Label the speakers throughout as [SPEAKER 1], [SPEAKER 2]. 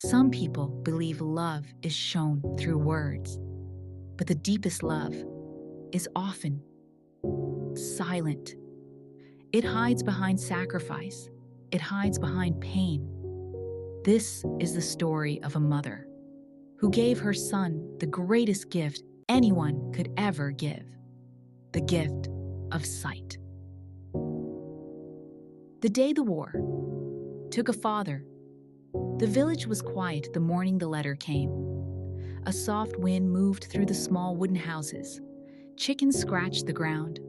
[SPEAKER 1] Some people believe love is shown through words, but the deepest love is often silent. It hides behind sacrifice, it hides behind pain. This is the story of a mother who gave her son the greatest gift anyone could ever give, the gift of sight. The day the war took a father. The village was quiet the morning the letter came. A soft wind moved through the small wooden houses. Chickens scratched the ground.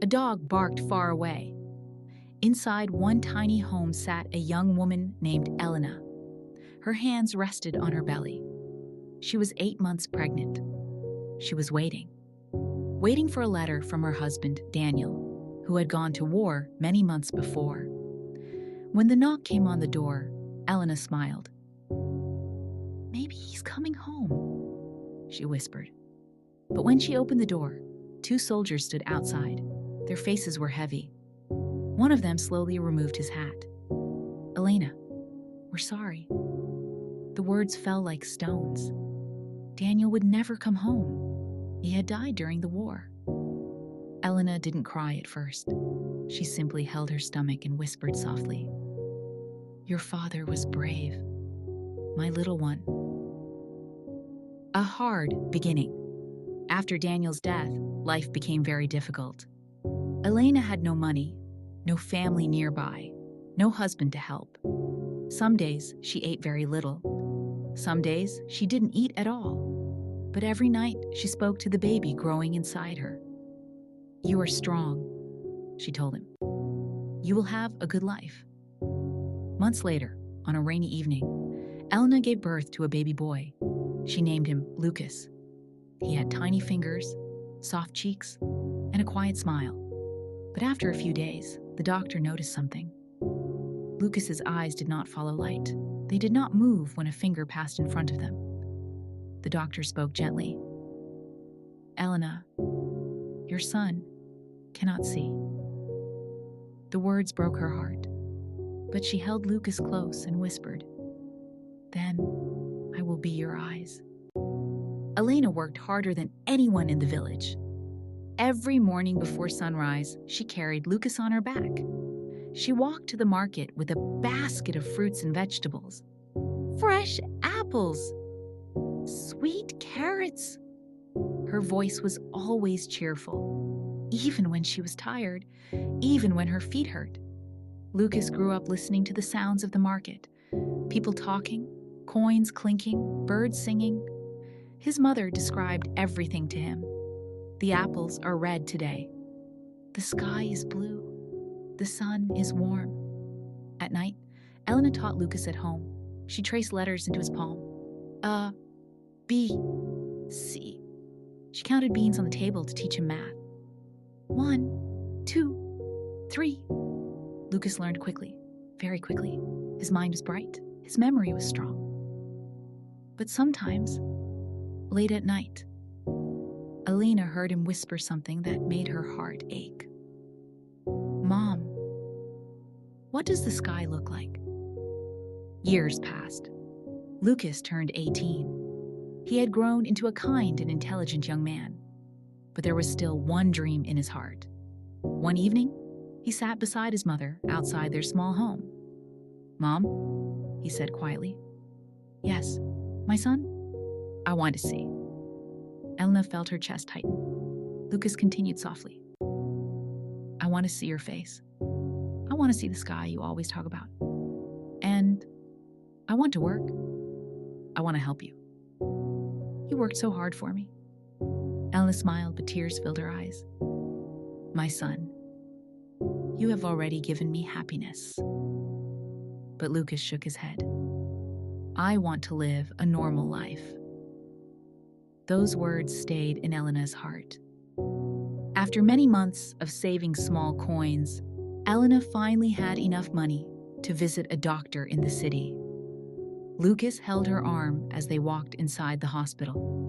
[SPEAKER 1] A dog barked far away. Inside one tiny home sat a young woman named Elena. Her hands rested on her belly. She was 8 months pregnant. She was waiting for a letter from her husband, Daniel, who had gone to war many months before. When the knock came on the door, Elena smiled. "Maybe he's coming home," she whispered. But when she opened the door, 2 soldiers stood outside. Their faces were heavy. One of them slowly removed his hat. "Elena, we're sorry." The words fell like stones. Daniel would never come home. He had died during the war. Elena didn't cry at first. She simply held her stomach and whispered softly, "Your father was brave, my little one." A hard beginning. After Daniel's death, life became very difficult. Elena had no money, no family nearby, no husband to help. Some days she ate very little. Some days she didn't eat at all. But every night she spoke to the baby growing inside her. "You are strong," she told him. "You will have a good life." Months later, on a rainy evening, Elena gave birth to a baby boy. She named him Lucas. He had tiny fingers, soft cheeks, and a quiet smile. But after a few days, the doctor noticed something. Lucas's eyes did not follow light. They did not move when a finger passed in front of them. The doctor spoke gently. "Elena, your son cannot see." The words broke her heart, but she held Lucas close and whispered, "Then I will be your eyes." Elena worked harder than anyone in the village. Every morning before sunrise, she carried Lucas on her back. She walked to the market with a basket of fruits and vegetables. Fresh apples, sweet carrots. Her voice was always cheerful, even when she was tired, even when her feet hurt. Lucas grew up listening to the sounds of the market, people talking, coins clinking, birds singing. His mother described everything to him. "The apples are red today. The sky is blue. The sun is warm." At night, Elena taught Lucas at home. She traced letters into his palm. A, B, C. She counted beans on the table to teach him math. 1, 2, 3. Lucas learned quickly, very quickly. His mind was bright. His memory was strong. But sometimes, late at night, Elena heard him whisper something that made her heart ache. "Mom, what does the sky look like?" Years passed. Lucas turned 18. He had grown into a kind and intelligent young man. But there was still one dream in his heart. One evening, he sat beside his mother outside their small home. "Mom," he said quietly. "Yes, my son? I want to see." Elena felt her chest tighten. Lucas continued softly. "I want to see your face. I want to see the sky you always talk about. And I want to work. I want to help you. You worked so hard for me." Elena smiled, but tears filled her eyes. "My son, you have already given me happiness." But Lucas shook his head. "I want to live a normal life." Those words stayed in Elena's heart. After many months of saving small coins, Elena finally had enough money to visit a doctor in the city. Lucas held her arm as they walked inside the hospital.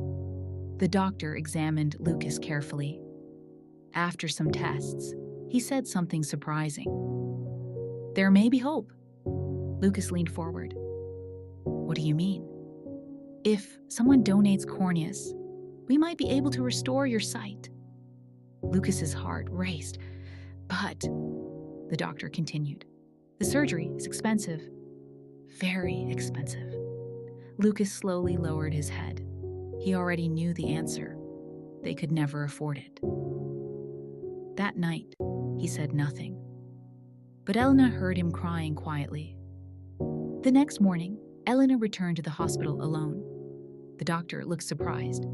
[SPEAKER 1] The doctor examined Lucas carefully. After some tests, he said something surprising. "There may be hope." Lucas leaned forward. What do you mean? If someone donates corneas, we might be able to restore your sight. Lucas's heart raced. But, the doctor continued, the surgery is expensive. Very expensive. Lucas slowly lowered his head. He already knew the answer. They could never afford it. That night, he said nothing. But Elena heard him crying quietly. The next morning, Elena returned to the hospital alone. The doctor looked surprised.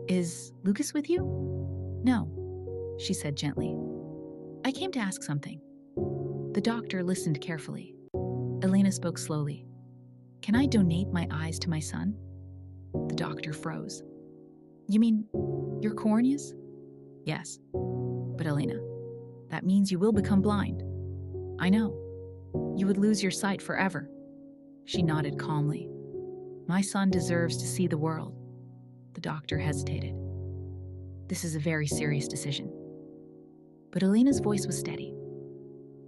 [SPEAKER 1] Is Lucas with you? No, she said gently. I came to ask something. The doctor listened carefully. Elena spoke slowly. Can I donate my eyes to my son? The doctor froze. You mean your corneas? Yes. But Elena, that means you will become blind. I know. You would lose your sight forever. She nodded calmly. My son deserves to see the world. The doctor hesitated. This is a very serious decision. But Elena's voice was steady.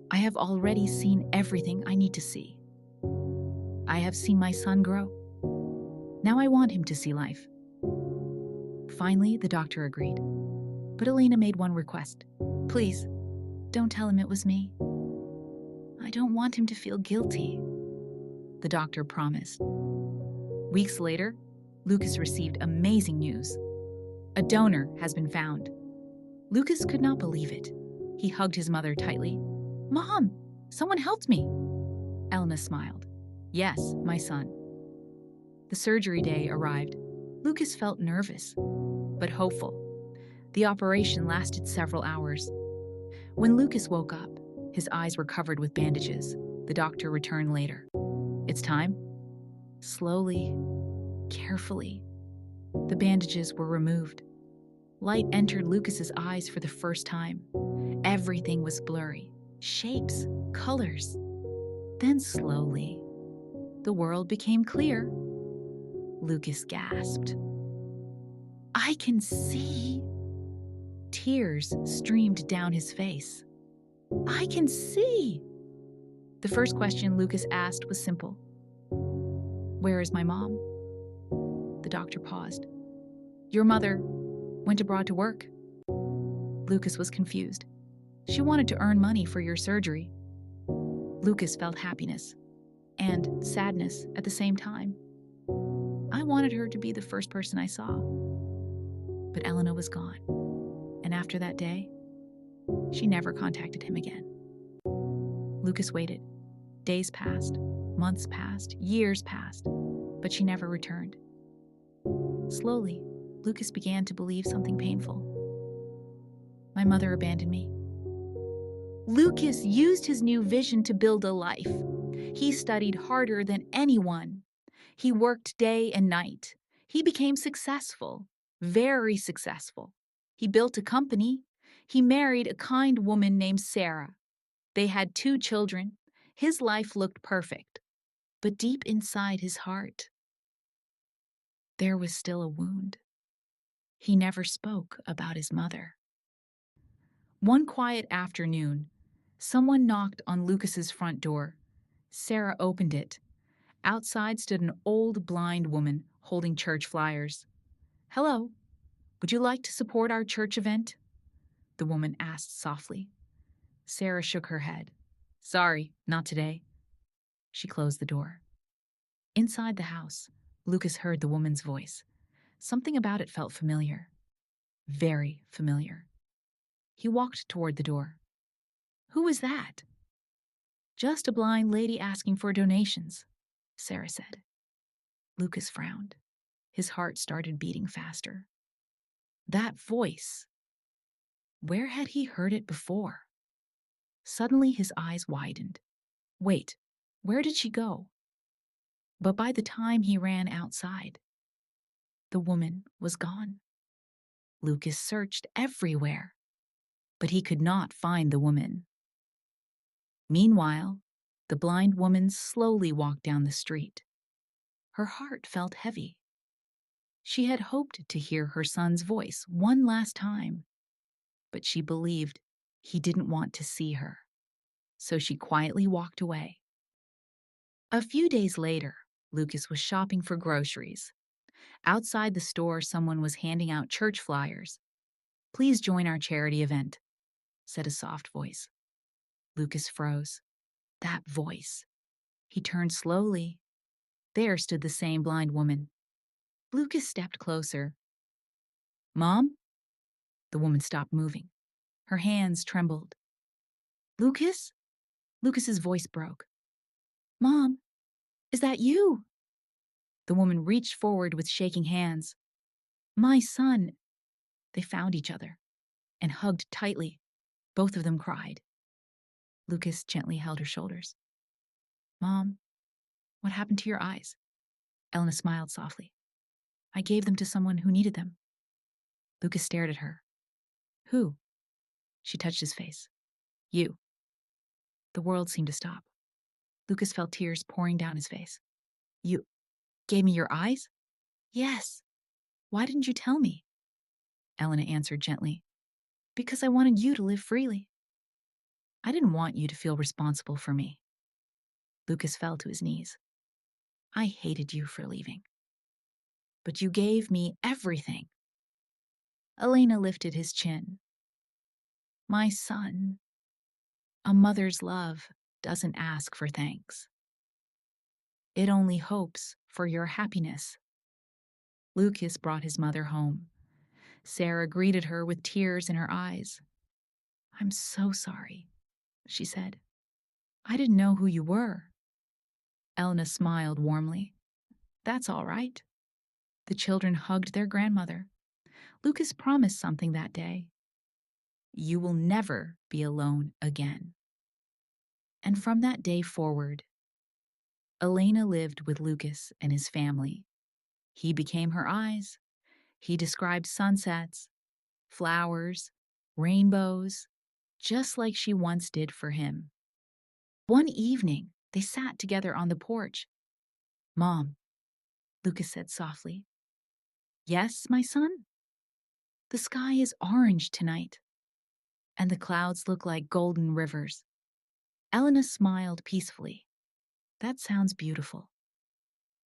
[SPEAKER 1] I have already seen everything I need to see. I have seen my son grow. Now I want him to see life. Finally, the doctor agreed. But Elena made one request. Please, don't tell him it was me. I don't want him to feel guilty. The doctor promised. Weeks later, Lucas received amazing news. A donor has been found. Lucas could not believe it. He hugged his mother tightly. Mom, someone helped me. Elena smiled. Yes, my son. The surgery day arrived. Lucas felt nervous, but hopeful. The operation lasted several hours. When Lucas woke up, his eyes were covered with bandages. The doctor returned later. It's time? Slowly, carefully, the bandages were removed. Light entered Lucas's eyes for the first time. Everything was blurry. Shapes, colors. Then slowly, the world became clear. Lucas gasped. I can see. Tears streamed down his face. I can see. The first question Lucas asked was simple. Where is my mom? The doctor paused. Your mother went abroad to work. Lucas was confused. She wanted to earn money for your surgery. Lucas felt happiness and sadness at the same time. I wanted her to be the first person I saw. But Elena was gone. And after that day, she never contacted him again. Lucas waited. Days passed, months passed, years passed, but she never returned. Slowly, Lucas began to believe something painful. My mother abandoned me. Lucas used his new vision to build a life. He studied harder than anyone. He worked day and night. He became successful, very successful. He built a company. He married a kind woman named Sarah. They had 2 children. His life looked perfect. But deep inside his heart, there was still a wound. He never spoke about his mother. One quiet afternoon, someone knocked on Lucas's front door. Sarah opened it. Outside stood an old blind woman holding church flyers. Hello, would you like to support our church event? The woman asked softly. Sarah shook her head. Sorry, not today. She closed the door. Inside the house, Lucas heard the woman's voice. Something about it felt familiar. Very familiar. He walked toward the door. Who was that? Just a blind lady asking for donations, Sarah said. Lucas frowned. His heart started beating faster. That voice. Where had he heard it before? Suddenly his eyes widened. Wait, where did she go? But by the time he ran outside, the woman was gone. Lucas searched everywhere, but he could not find the woman. Meanwhile, the blind woman slowly walked down the street. Her heart felt heavy. She had hoped to hear her son's voice one last time, but she believed he didn't want to see her, so she quietly walked away. A few days later, Lucas was shopping for groceries. Outside the store, someone was handing out church flyers. "Please join our charity event," said a soft voice. Lucas froze. That voice. He turned slowly. There stood the same blind woman. Lucas stepped closer. "Mom?" The woman stopped moving. Her hands trembled. "Lucas?" Lucas's voice broke. "Mom, is that you?" The woman reached forward with shaking hands. "My son." They found each other and hugged tightly. Both of them cried. Lucas gently held her shoulders. "Mom, what happened to your eyes?" Elena smiled softly. "I gave them to someone who needed them." Lucas stared at her. "Who?" She touched his face. "You." The world seemed to stop. Lucas felt tears pouring down his face. "You gave me your eyes?" "Yes." "Why didn't you tell me?" Elena answered gently. "Because I wanted you to live freely. I didn't want you to feel responsible for me." Lucas fell to his knees. "I hated you for leaving. But you gave me everything." Elena lifted his chin. "My son, a mother's love doesn't ask for thanks. It only hopes for your happiness." Lucas brought his mother home. Sarah greeted her with tears in her eyes. "I'm so sorry," she said. "I didn't know who you were." Elena smiled warmly. "That's all right." The children hugged their grandmother. Lucas promised something that day. "You will never be alone again." And from that day forward, Elena lived with Lucas and his family. He became her eyes. He described sunsets, flowers, rainbows, just like she once did for him. One evening, they sat together on the porch. "Mom," Lucas said softly. "Yes, my son?" "The sky is orange tonight, and the clouds look like golden rivers." Elena smiled peacefully. "That sounds beautiful."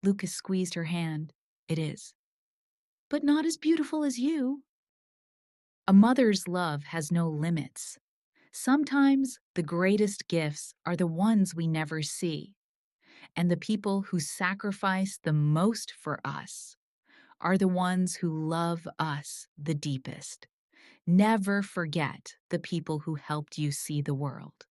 [SPEAKER 1] Lucas squeezed her hand. "It is. But not as beautiful as you." A mother's love has no limits. Sometimes the greatest gifts are the ones we never see, and the people who sacrifice the most for us are the ones who love us the deepest. Never forget the people who helped you see the world.